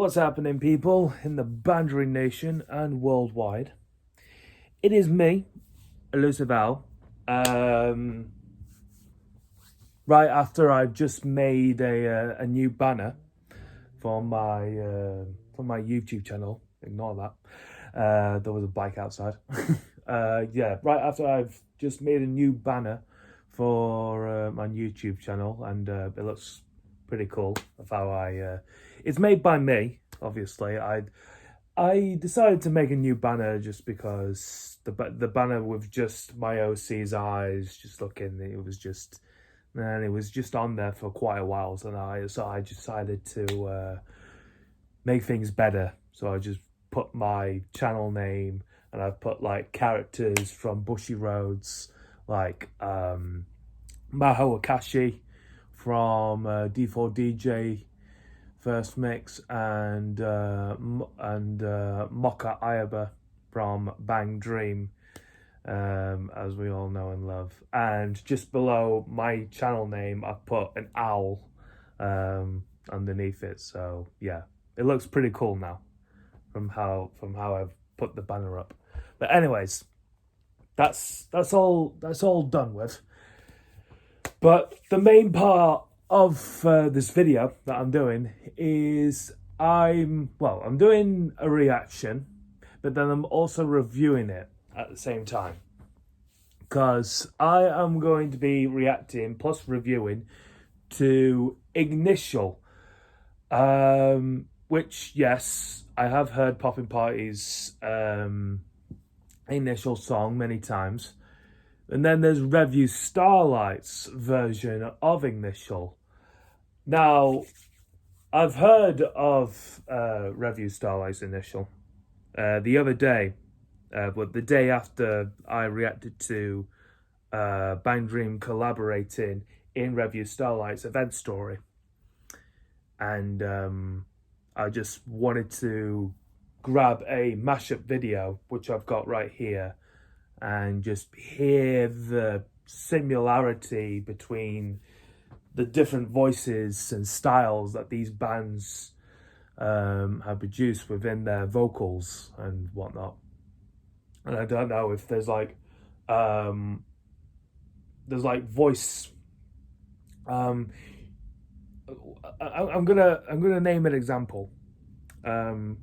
What's happening, people in the Bandering Nation and worldwide? It is me, Elusive Al. Right after I've just made a new banner for my YouTube channel. Ignore that. There was a bike outside. Yeah, right after I've just made a new banner for my YouTube channel, and it looks pretty cool of how it's made by me. Obviously, I decided to make a new banner just because the banner with just my OC's eyes just looking, it was just on there for quite a while, so I decided to make things better. So I just put my channel name, and I've put like characters from Bushy Roads, like Maho Akashi from D4DJ First Mix, and Mocha Ayaba from Bang Dream, as we all know and love. And just below my channel name, I've put an owl underneath it. So yeah, it looks pretty cool now from how I've put the banner up. But anyways, that's all done with. But the main part of this video that I'm doing is I'm doing a reaction, but then I'm also reviewing it at the same time, because I am going to be reacting plus reviewing to Initial, which, yes, I have heard Poppin' Party's Initial song many times. And then there's Revue Starlight's version of Initial. Now, I've heard of Revue Starlight's Initial the other day, but the day after I reacted to BanG Dream collaborating in Revue Starlight's event story. And I just wanted to grab a mashup video, which I've got right here, and just hear the similarity between the different voices and styles that these bands have produced within their vocals and whatnot. And I don't know if there's like voice. I'm gonna name an example. There's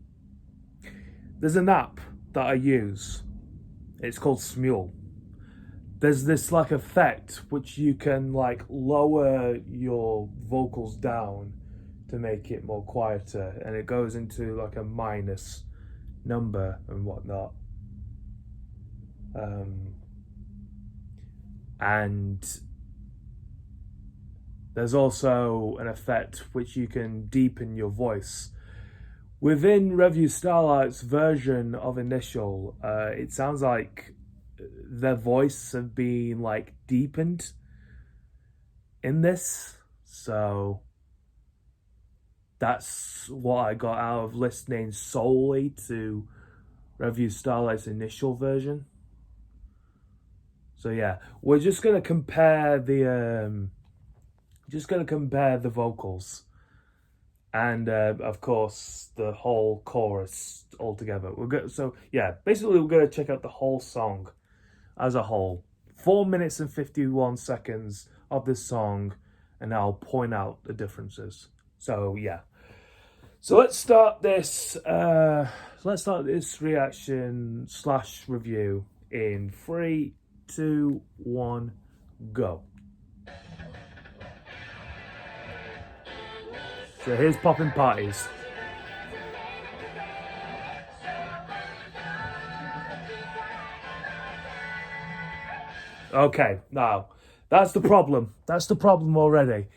an app that I use. It's called Smule. There's this like effect which you can like lower your vocals down to make it more quieter, and it goes into like a minus number and whatnot. And there's also an effect which you can deepen your voice. Within Revue Starlight's version of Initial, it sounds like their voice have been like deepened in this. So that's what I got out of listening solely to Revue Starlight's Initial version. So yeah, we're just gonna compare the vocals, and of course the whole chorus all together. So yeah, basically we're going to check out the whole song as a whole. 4 minutes and 51 seconds of this song, and I'll point out the differences. So yeah, so let's start this reaction / review in 3, 2, 1, go. So here's Poppin' Parties. Okay, now that's the problem. That's the problem already.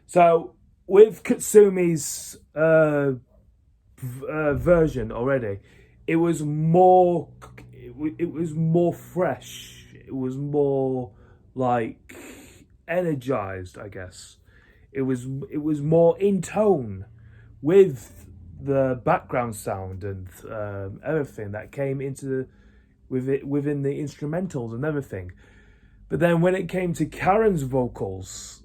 So with Katsumi's version already, it was more fresh. It was more like energized, I guess. It was more in tone with the background sound and everything that came within the instrumentals and everything. But then when it came to Karen's vocals,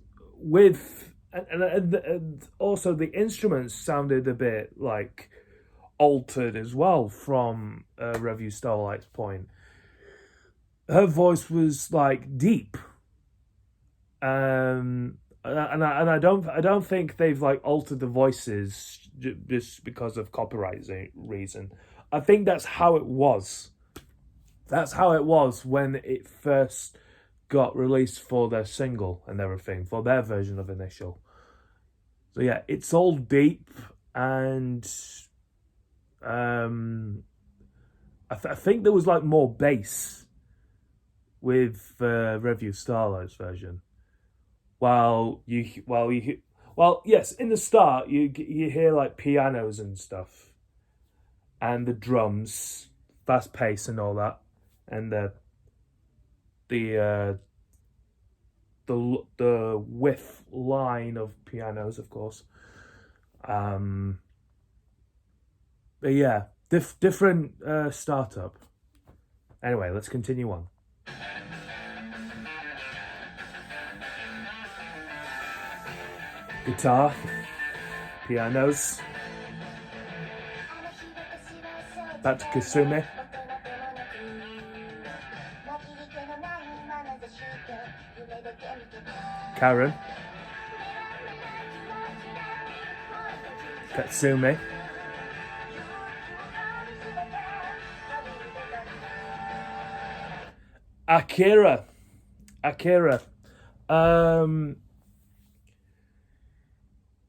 and also the instruments sounded a bit like altered as well from Revue Starlight's point. Her voice was like deep, and I don't think they've like altered the voices just because of copyright reason. I think that's how it was. That's how it was when it first got released for their single and everything, for their version of Initial. So yeah, it's all deep, and I think there was like more bass with Revue Starlight's version. Well, yes, in the start you hear like pianos and stuff, and the drums, fast pace and all that, and the width line of pianos, of course. But yeah, different startup. Anyway, let's continue on. Guitar, pianos. Back to Kasumi. Karen. Katsumi. Akira.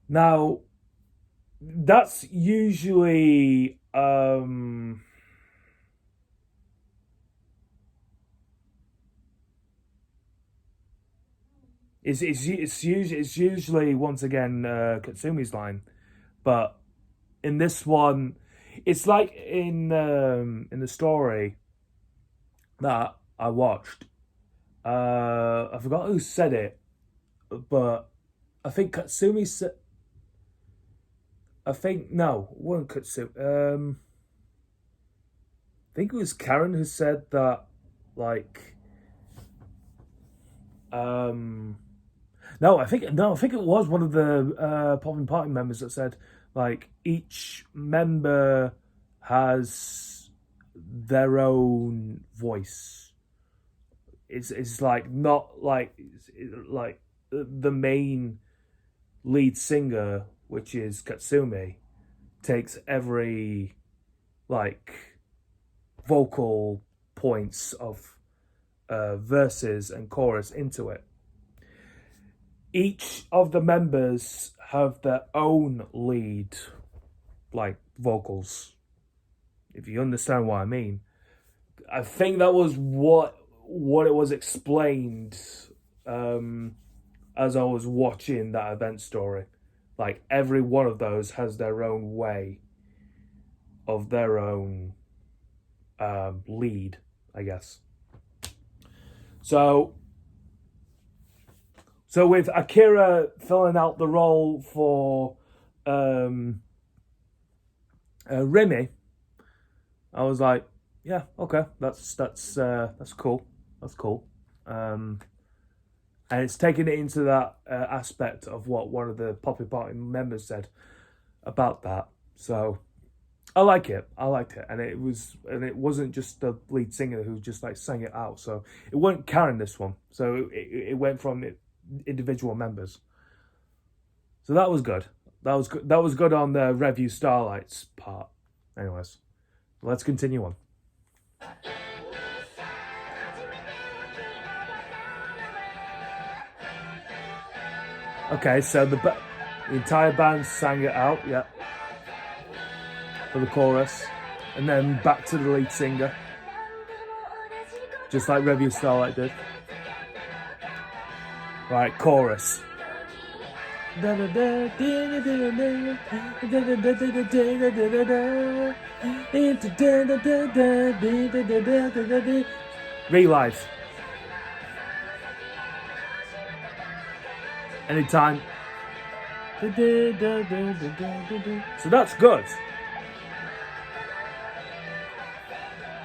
Now, that's usually it's usually once again Katsumi's line, but in this one, it's like in the story that I watched. I forgot who said it, but I think Katsumi said. I think no, it wasn't Katsumi. I think it was Karen who said that, like, no, I think it was one of the Poppin' Party members that said, like, each member has their own voice. It's like not like like the main lead singer, which is Katsumi, takes every like vocal points of verses and chorus into it. Each of the members have their own lead, like vocals, if you understand what I mean. I think that was what it was explained as I was watching that event story. Like, every one of those has their own way of their own lead, I guess. So with Akira filling out the role for Remy, I was like, yeah, okay, that's cool. That's cool. And it's taking it into that aspect of what one of the Poppy Party members said about that. So I like it. I liked it, and it wasn't just the lead singer who just like sang it out. So it wasn't Karen this one. So it went from individual members. So that was good. That was good. That was good on the Revue Starlight's part. Anyways, let's continue on. Okay, so the entire band sang it out, yeah, for the chorus, and then back to the lead singer, just like Revue Starlight did. Right, chorus. Relive. Anytime. So that's good.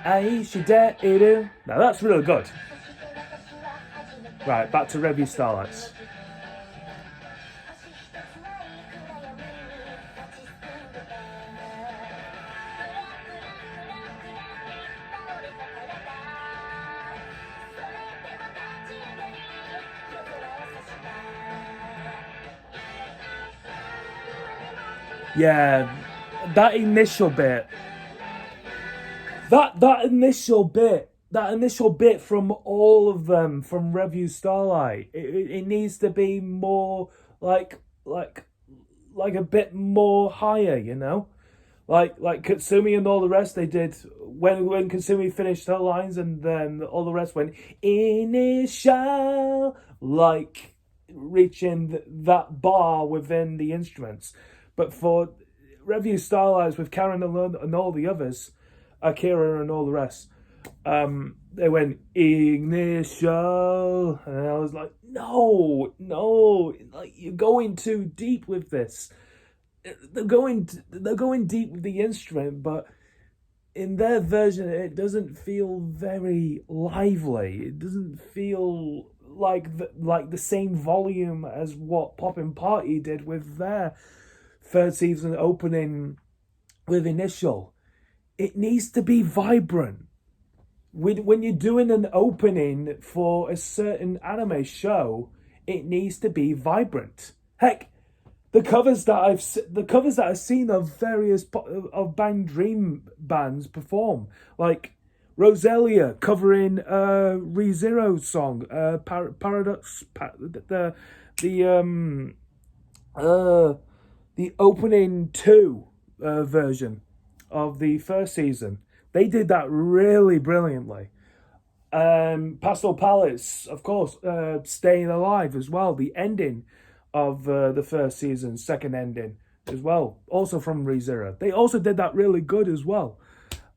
Now that's really good. Right, back to Revue Starlights. Yeah, that initial bit, that initial bit from all of them, from Revue Starlight, it needs to be more like like like a bit more higher, you know. Like Katsumi and all the rest, they did when Katsumi finished her lines, and then all the rest went initial, like reaching that bar within the instruments. But for Revue Stylised with Karen and all the others, Akira and all the rest, they went initial, and I was like, no, no, like you're going too deep with this. They're going deep with the instrument, but in their version, it doesn't feel very lively. It doesn't feel like the same volume as what Poppin' Party did with their third season opening with Initial. It needs to be vibrant. When you're doing an opening for a certain anime show, it needs to be vibrant. Heck, the covers that I've seen of various of BanG Dream bands perform, like Roselia covering ReZero's song, Paradox, the the opening two version of the first season. They did that really brilliantly. Pastel Palettes, of course, Staying Alive as well. The ending of the first season, second ending as well, also from ReZero. They also did that really good as well.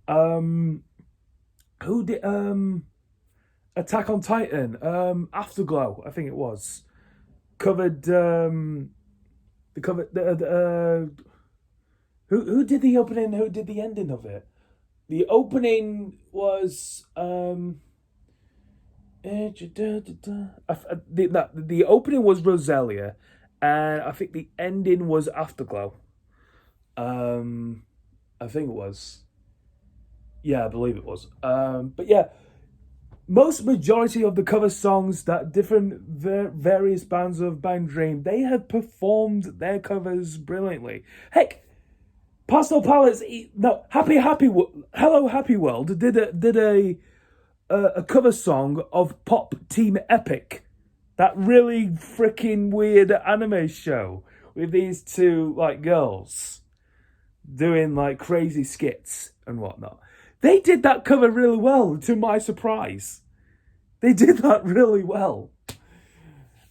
Who did Attack on Titan? Afterglow, I think it was, covered. The cover. Who did the opening? Who did the ending of it? The opening was the opening was Roselia, and I think the ending was Afterglow. I think it was. Yeah, I believe it was. But yeah, most majority of the cover songs that different various bands of BanG Dream, they have performed their covers brilliantly. Heck, Pastel Palettes, no, Hello Happy World did a cover song of Pop Team Epic, that really freaking weird anime show with these two like girls doing like crazy skits and whatnot. They did that cover really well, to my surprise. They did that really well.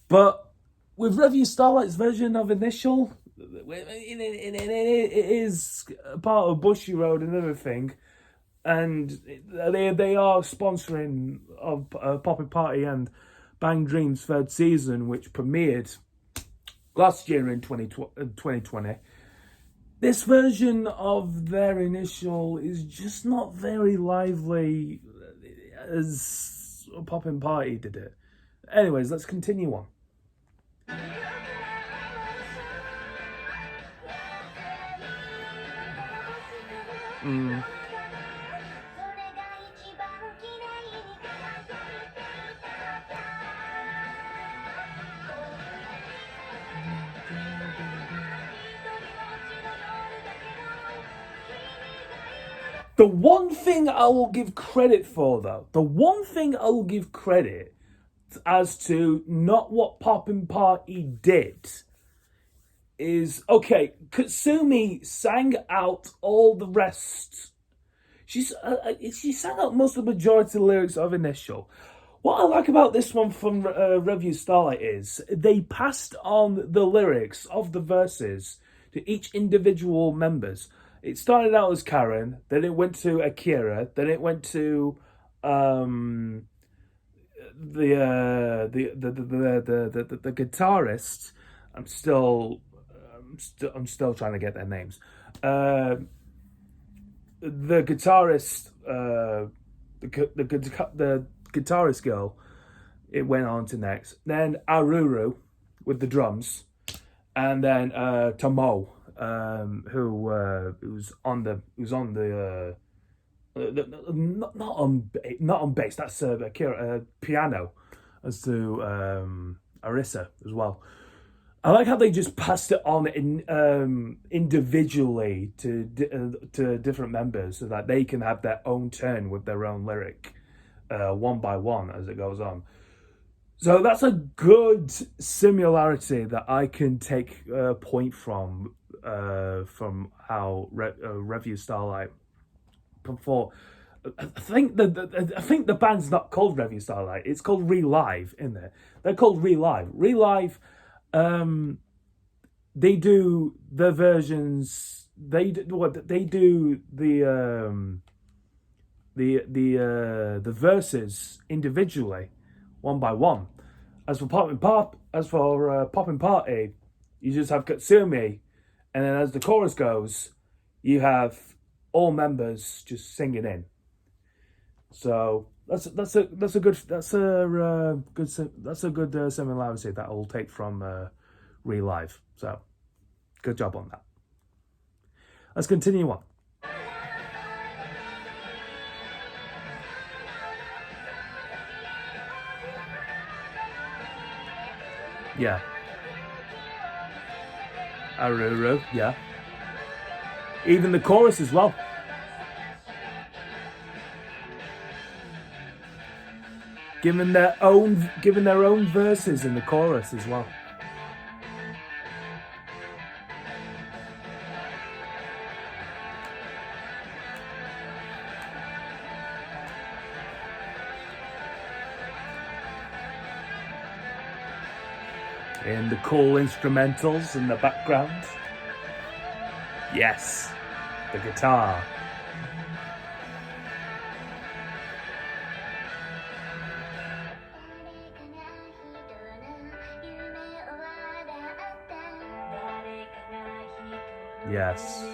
But with Revue Starlight's version of Initial, it is part of Bushy Road and everything, and they are sponsoring of Poppin' Party and BanG Dream's third season, which premiered last year in 2020. This version of their Initial is just not very lively as Poppin' Party did it. Anyways, let's continue on. The one thing I will give credit for, though, the one thing I will give credit as to not what Poppin' Party did is, okay, Katsumi sang out all the rest. She sang out most of the majority of the lyrics of Initial. What I like about this one from Revue Starlight is they passed on the lyrics of the verses to each individual members. It started out as Karen, then it went to Akira, then it went to the guitarist. I'm still trying to get their names. The guitarist, the guitarist girl. It went on to next. Then Aruru with the drums, and then Tomo, who's on the not on bass. That's Akira, piano, as to Arisa as well. I like how they just passed it on individually to different members so that they can have their own turn with their own lyric, one by one as it goes on. So that's a good similarity that I can take a point from how Revue Starlight before. I think the band's not called Revue Starlight. It's called Relive, isn't it? They're called Relive. Relive. Um, they do the versions. They do what they do the verses individually, one by one. As for Poppin' Party, you just have Katsumi, and then as the chorus goes, you have all members just singing in. So that's a good similarity that I'll take from Relive. So good job on that. Let's continue on. Yeah. Aruru, yeah. Even the chorus as well. Given their own verses in the chorus as well. And the cool instrumentals in the background. Yes, the guitar. Yes.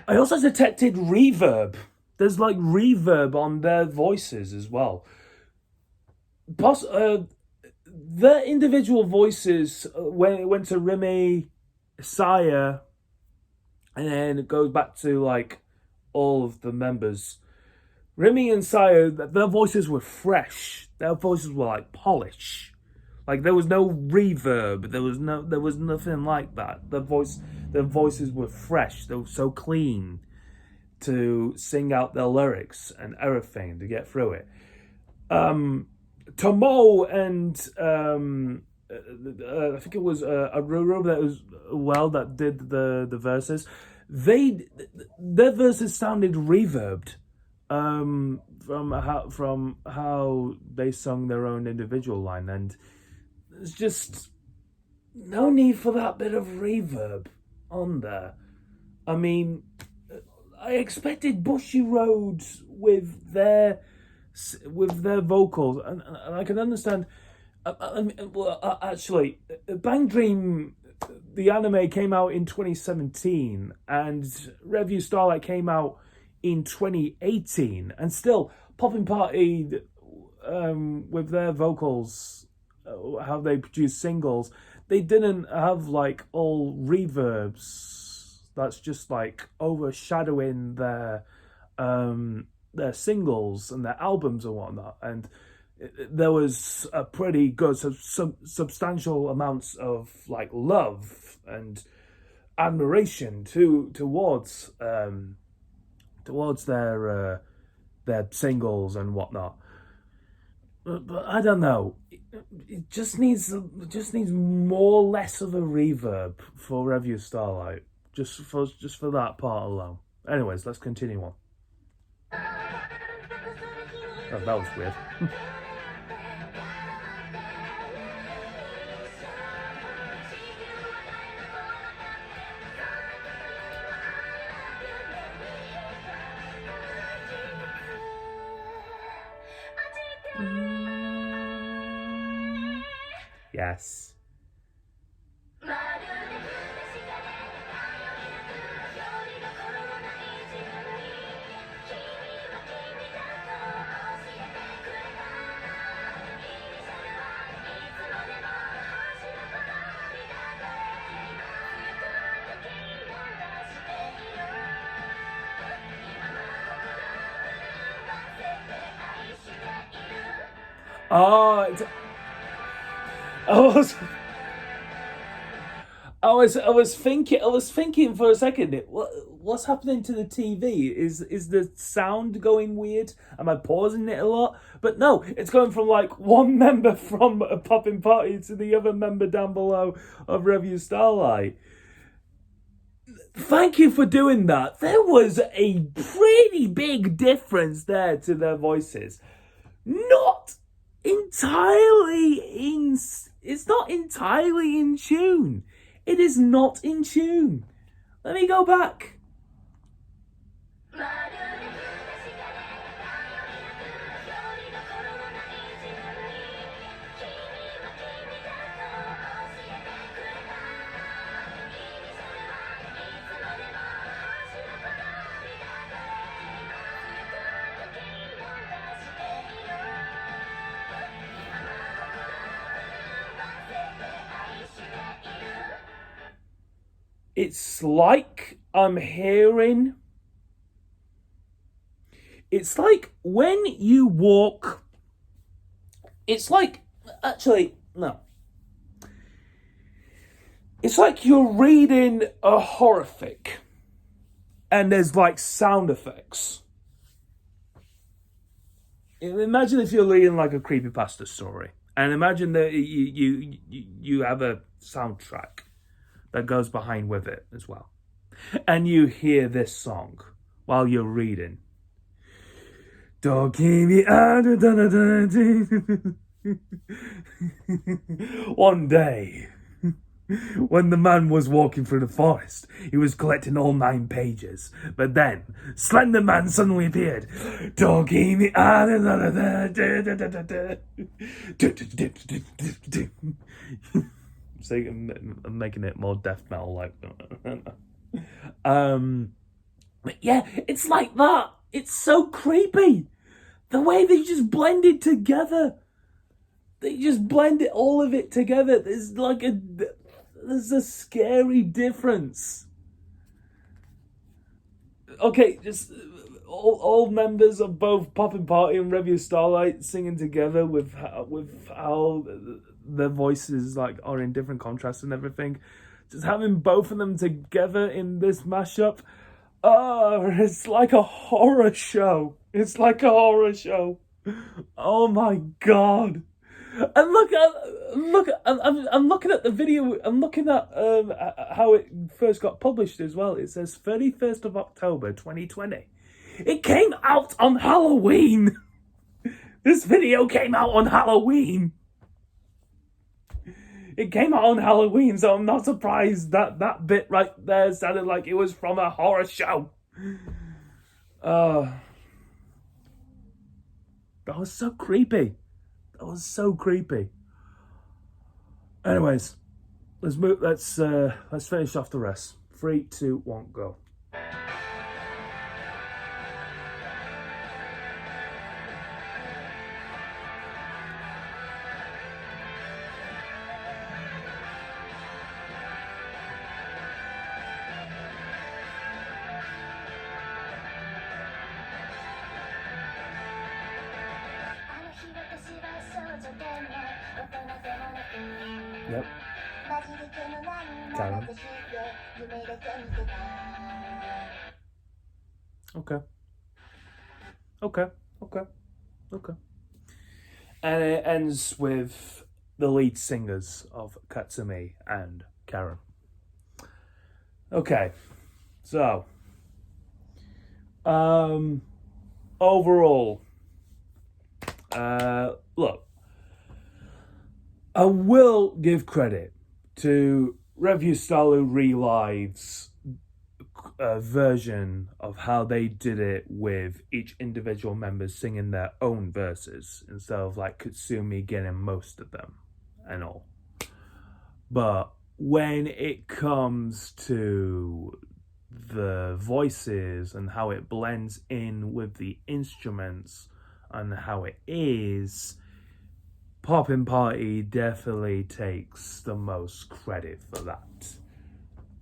I also detected reverb. There's like reverb on their voices as well. Their individual voices, when it went to Remy, Saya, and then it goes back to like all of the members. Remy and Saya, their voices were fresh. Their voices were like polish. Like there was no reverb. There was nothing like that. Their voices were fresh. They were so clean to sing out their lyrics and everything to get through it. Tomo and I think it was Aruro that was that did the verses. Their verses sounded reverbed from how they sung their own individual line, and there's just no need for that bit of reverb on there. I mean, I expected Bushy Road with their vocals, and I can understand. Actually, Bang Dream, the anime came out in 2017, and Revue Starlight came out in 2018, and still Poppin' Party, with their vocals, how they produce singles, they didn't have like all reverbs. That's just like overshadowing their singles and their albums and whatnot, and there was a pretty good substantial amounts of like love and admiration towards their singles and whatnot. But I don't know. It just needs more less of a reverb for Revue Starlight. Just for that part alone. Anyways, let's continue on. Oh, that was weird. Yes. Oh, I was, I was thinking for a second. What's happening to the TV? Is the sound going weird? Am I pausing it a lot? But no, it's going from like one member from a popping party to the other member down below of Revue Starlight. Thank you for doing that. There was a pretty big difference there to their voices. Not entirely in. It's not entirely in tune. It is not in tune. Let me go back. It's like I'm hearing. It's like when you walk. It's like. Actually, no. It's like you're reading a horrific and there's like sound effects. Imagine if you're reading like a creepypasta story, and imagine that you have a soundtrack that goes behind with it as well, and you hear this song while you're reading. One day, when the man was walking through the forest, he was collecting all 9 pages. But then, Slender Man suddenly appeared. So I'm making it more death metal like. But yeah, it's like that. It's so creepy. The way they just blended together. They just blended all of it together. There's a scary difference. Okay, just all members of both Poppin' Party and Revue Starlight singing together with how their voices like are in different contrasts and everything. Just having both of them together in this mashup, it's like a horror show. It's like a horror show. Oh my god. And I'm looking at the video. I'm looking at how it first got published as well. It says 31st of October 2020. It came out on Halloween. This video came out on Halloween. It came out on Halloween, so I'm not surprised that that bit right there sounded like it was from a horror show. That was so creepy. That was so creepy. Anyways, let's move. Let's finish off the rest. 3, 2, 1, go. Yep. Karen. Okay. And it ends with the lead singers of Katsumi and Karen. Okay. So, overall, look, I will give credit to Revue Starlight Relive's version of how they did it with each individual member singing their own verses instead of like Katsumi getting most of them and all. But when it comes to the voices and how it blends in with the instruments and how it is, Poppin' Party definitely takes the most credit for that.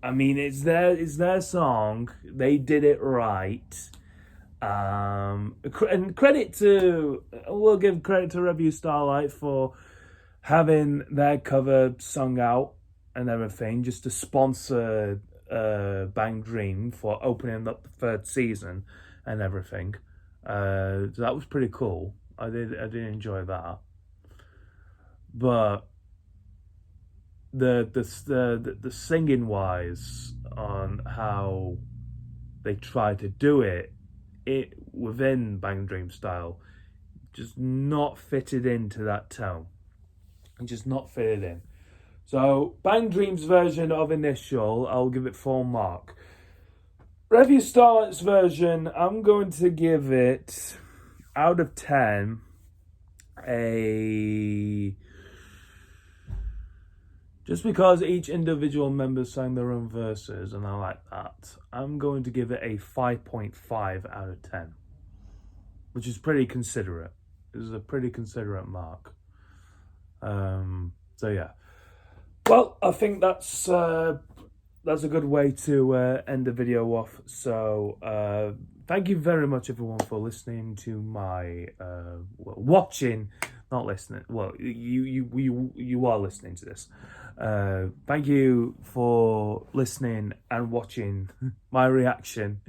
I mean, it's their song. They did it right. And we'll give credit to Revue Starlight for having their cover sung out and everything, just to sponsor Bang Dream for opening up the third season and everything. So that was pretty cool. I did enjoy that. But the singing wise on how they try to do it within Bang Dream style, just not fitted into that tone, and just not fitted in. So Bang Dream's version of Initial, I'll give it 4 mark. Revue Starlight's version, I'm going to give it out of 10 a, just because each individual member sang their own verses and I like that, I'm going to give it a 5.5 out of 10, which is pretty considerate. This is a pretty considerate mark. So yeah. Well, I think that's a good way to end the video off. So thank you very much, everyone, for listening to my watching, not listening. Well, you are listening to this. Thank you for listening and watching my reaction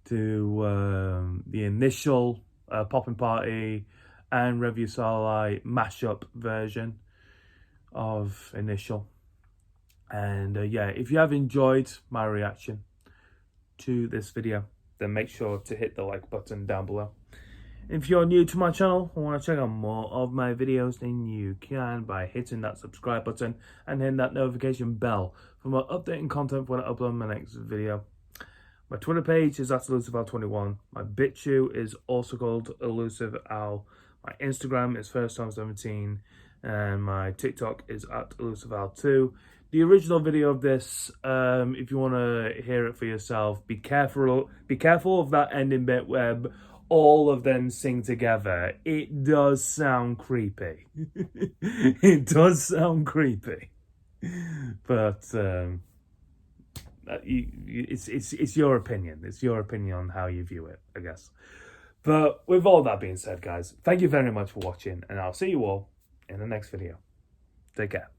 to the Initial Poppin' Party and Revue Starlight mashup version of Initial. And yeah, if you have enjoyed my reaction to this video, then make sure to hit the like button down below. If you're new to my channel and want to check out more of my videos, then you can by hitting that subscribe button and hitting that notification bell for more updating content when I upload my next video. My Twitter page is at ElusiveOwl21. My BitChute is also called ElusiveOwl. My Instagram is FirstTime17. And my TikTok is at ElusiveOwl2. The original video of this, if you want to hear it for yourself, be careful of that ending bit where all of them sing together. It does sound creepy. It does sound creepy. But it's your opinion. It's your opinion on how you view it, I guess. But with all that being said, guys, thank you very much for watching, and I'll see you all in the next video. Take care.